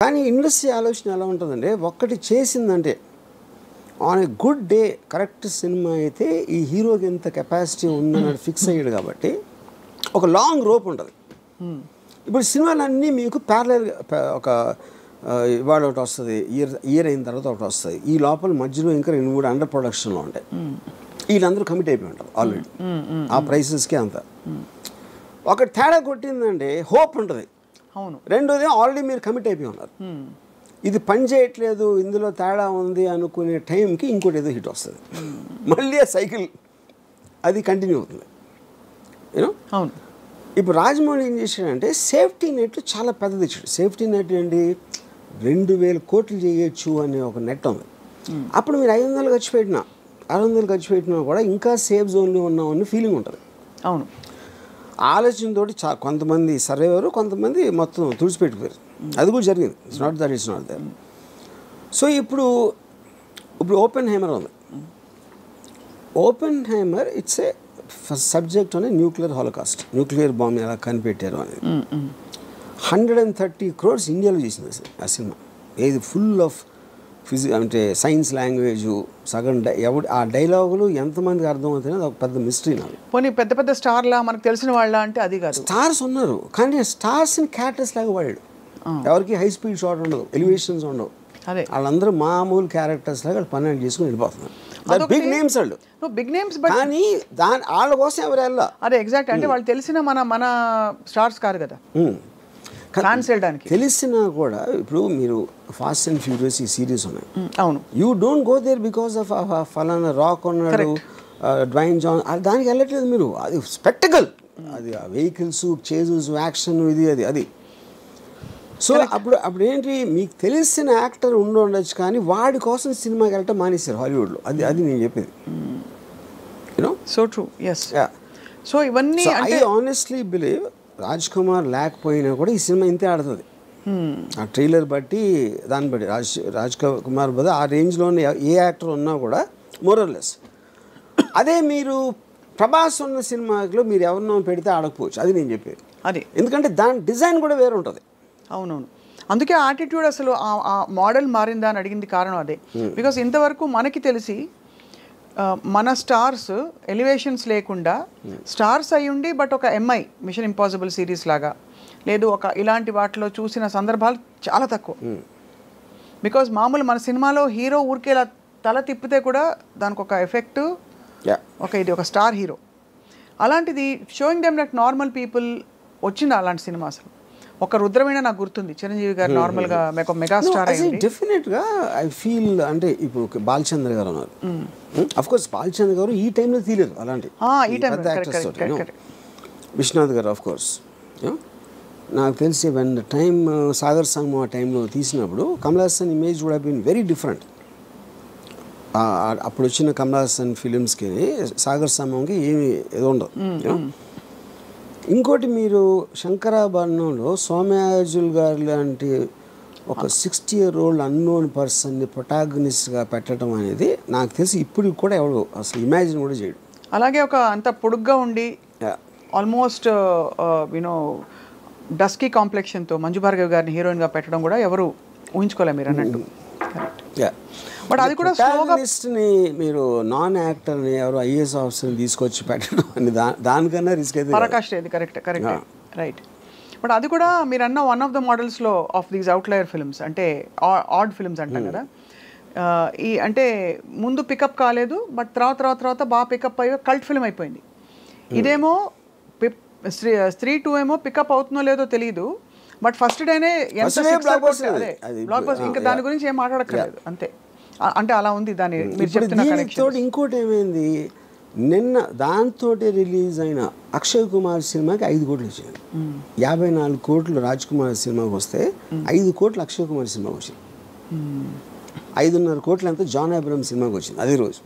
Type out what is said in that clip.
కానీ ఇండస్ట్రీ ఆలోచన ఎలా ఉంటుందంటే ఒక్కటి చేసిందంటే on a good day correct cinema అయితే ఈ హీరోకి ఎంత కెపాసిటీ ఉందని ఫిక్స్ అయ్యాడు కాబట్టి ఒక లాంగ్ రోప్ ఉంటుంది. ఇప్పుడు సినిమాలన్నీ మీకు ప్యారలల్గా ఒక ఇవాళ ఒకటి వస్తుంది, ఇయర్ అయిన తర్వాత ఒకటి వస్తుంది, ఈ లోపల మధ్యలో ఇంకా 2-3 అండర్ ప్రొడక్షన్లో ఉంటాయి. వీళ్ళందరూ కమిట్ అయిపోయి ఉంటారు ఆల్రెడీ ఆ ప్రైసెస్కి అంత. ఒకటి తేడా కొట్టిందంటే హోప్ ఉంటుంది. అవును. రెండోది ఆల్రెడీ మీరు కమిట్ అయిపోయి ఉన్నారు, ఇది పని చేయట్లేదు, ఇందులో తేడా ఉంది అనుకునే టైంకి ఇంకోటి ఏదో హిట్ వస్తుంది, మళ్ళీ ఆ సైకిల్ అది కంటిన్యూ అవుతుంది. యూనో. అవును. ఇప్పుడు రాజమౌళి ఏం చేశాడంటే సేఫ్టీ నెట్ చాలా పెద్దది ఇచ్చాడు. సేఫ్టీ నెట్ ఏంటి, 2000 కోట్లు చేయొచ్చు అనే ఒక నెట్ ఉంది. అప్పుడు మీరు 500 ఖర్చు పెట్టినా 600 ఖర్చు పెట్టినా కూడా ఇంకా సేఫ్ జోన్లో ఉన్నామని ఫీలింగ్ ఉంటుంది. అవును. ఆలోచనతో కొంతమంది సర్వేవారు, కొంతమంది మొత్తం తుడిచిపెట్టిపోయారు. అది కూడా జరిగింది. It's not that. సో ఇప్పుడు ఓపెన్ హైమర్ ఉంది. ఓపెన్ హైమర్ ఇట్స్ ఏ సబ్జెక్ట్ అనే న్యూక్లియర్ హాలోకాస్ట్, న్యూక్లియర్ బాంబ్ ఎలా కనిపెట్టారు అనేది. 130 crores ఇండియాలో చేసింది ఆ సినిమా. ఏది ఫుల్ ఆఫ్ అంటే సైన్స్ లాంగ్వేజ్ సగం ఆ డైలాగులు ఎంతమందికి అర్థమవుతాయో అది ఒక పెద్ద మిస్టరీ. నాకు పోనీ పెద్ద పెద్ద స్టార్లా మనకు తెలిసిన వాళ్ళ అంటే అది కాదు, స్టార్స్ ఉన్నారు కానీ స్టార్స్ని క్యారెక్టర్స్ లాగా వాడాడు. ఎవరికి హై స్పీడ్ షాట్ ఉండదు, ఎలివేషన్స్ ఉండవు, అదే వాళ్ళందరూ మామూలు క్యారెక్టర్స్ లాగా పని చేసుకుని వెళ్ళిపోతున్నారు. బిగ్ నేమ్స్ వాళ్ళు, బిగ్ నేమ్స్, కానీ వాళ్ళ కోసం ఎవరు వెళ్ళా. అదే ఎగ్జాక్ట్. అంటే వాళ్ళు తెలిసిన మన స్టార్స్ కాదు కదా ఫ్యాన్స్ వెళ్ళడానికి. తెలిసినా కూడా ఇప్పుడు మీరు ఫాస్ట్ అండ్ ఫ్యూరియస్ ఈ సిరీస్ ఉన్నాయి. అవును. You don't go there because of ఫలానా రాక్ ఉన్నాడు, డ్వైన్ జాన్, దానికి వెళ్ళట్లేదు మీరు. అది స్పెక్టకల్, అది వెహికల్స్, చేజెస్, యాక్షన్, ఇది అది. సో అప్పుడు ఏంటి, మీకు తెలిసిన యాక్టర్ ఉండొచ్చు కానీ వాడి కోసం సినిమాకి వెళ్ళటం మానేశారు హాలీవుడ్లో. అది నేను చెప్పేది. You know. So true. Yes. So ఇవన్నీ I honestly believe Raj Kumar లేకపోయినా కూడా ఈ సినిమా ఇంతే ఆడుతుంది. ఆ ట్రైలర్ బట్టి దాన్ని బట్టి రాజ్ కుమార్ బదులు ఆ రేంజ్లోనే ఏ యాక్టర్ ఉన్నా కూడా మోరల్లెస్. అదే మీరు ప్రభాస్ ఉన్న సినిమాలో మీరు ఎవరినో పెడితే ఆడకపోవచ్చు, అది నేను చెప్పేది. అది ఎందుకంటే దాని డిజైన్ కూడా వేరే ఉంటుంది. అవునవును. అందుకే యాటిట్యూడ్ అసలు ఆ మోడల్ మారిందా అని అడిగింది కారణం అదే. బికాస్ ఇంతవరకు మనకి తెలిసి మన స్టార్స్ ఎలివేషన్స్ లేకుండా స్టార్స్ అయి ఉండి బట్ ఒక ఎంఐ మిషన్ ఇంపాసిబుల్ సిరీస్ లాగా లేదు ఒక ఇలాంటి వాటిలో చూసిన సందర్భాలు చాలా తక్కువ. బికాజ్ మామూలు మన సినిమాలో హీరో ఊరికేలా తల తిప్పితే కూడా దానికి ఒక ఎఫెక్ట్, ఇది ఒక స్టార్ హీరో. అలాంటిది showing them that normal people వచ్చింది అలాంటి సినిమా. అసలు ఒక రుద్రమైన నాకు గుర్తుంది, చిరంజీవి గారు నార్మల్గా మెగా స్టార్ అయింది. డెఫినెట్గా ఐ ఫీల్ అంటే ఇప్పుడు బాలచంద్ర గారు ఉన్నారు. అఫ్ కోర్స్ బాలచంద్ర గారు ఈ టైంలో తీయలేదు అలాంటి పెద్ద యాక్టర్స్ తోటి. విశ్వనాథ్ గారు ఆఫ్ కోర్స్. నాకు తెలిసి వెన్ టైమ్ సాగర్ సంగమం ఆ టైంలో తీసినప్పుడు Kamal Haasan image would have been very different. అప్పుడు వచ్చిన కమల్ హాసన్ ఫిలిమ్స్కి సాగర్ సంగమంకి ఏమి ఏదో ఉండదు. ఇంకోటి మీరు శంకరాభరణంలో సోమయాజుల్ గారు లాంటి ఒక 60-year-old అన్నోన్ పర్సన్ని ప్రొటాగనిస్ట్గా పెట్టడం అనేది నాకు తెలిసి ఇప్పుడు కూడా ఎవరు అసలు ఇమాజిన్ కూడా చేయడు. అలాగే ఒక అంత పొడుగ్గా ఉండి ఆల్మోస్ట్ యూనో డస్కీ కాంప్లెక్షన్తో మంజు భార్గవి గారిని హీరోయిన్గా పెట్టడం కూడా ఎవరు ఊహించుకోలే మీరు అన్నట్టు. బట్ అది కూడా ప్రొటాగనిస్ట్ని మీరు నాన్ యాక్టర్ని ఎవరు ఐఏఎస్ ఆఫీసర్ని తీసుకొచ్చి పెట్టడం అని దానికన్నా రిస్క్ అయితే పరాకాష్ట. ఇది కరెక్ట్ రైట్. బట్ అది కూడా మీరు అన్న వన్ ఆఫ్ ద మోడల్స్లో ఆఫ్ దీస్ అవుట్లయర్ ఫిల్మ్స్, అంటే ఆడ్ ఫిల్మ్స్ అంటాం కదా. ఈ అంటే ముందు పికప్ కాలేదు బట్ తర్వాత బాగా పికప్ అయ్యి కల్ట్ ఫిల్మ్ అయిపోయింది. ఇదేమో స్త్రీ 2 ఏమో పికప్ అవుతుందో లేదో తెలియదు బట్ ఫస్ట్ డేనే బ్లాక్ బస్టర్. ఇంకా దాని గురించి ఏం మాట్లాడక్కర్లేదు అంతే. అంటే అలా ఉంది దాని మీరు చెప్తున్న కనెక్షన్. ఇంకోటి ఏమైంది, నిన్న దాంతో రిలీజ్ అయిన అక్షయ్ కుమార్ సినిమాకి 5 కోట్లు వచ్చింది. 54 కోట్లు రాజ్ కుమార్ సినిమాకి వస్తే 5 కోట్లు అక్షయ్ కుమార్ సినిమాకి వచ్చింది. 5.5 కోట్లు అంతా జాన్ అబ్రహం సినిమాకి వచ్చింది అదే రోజు.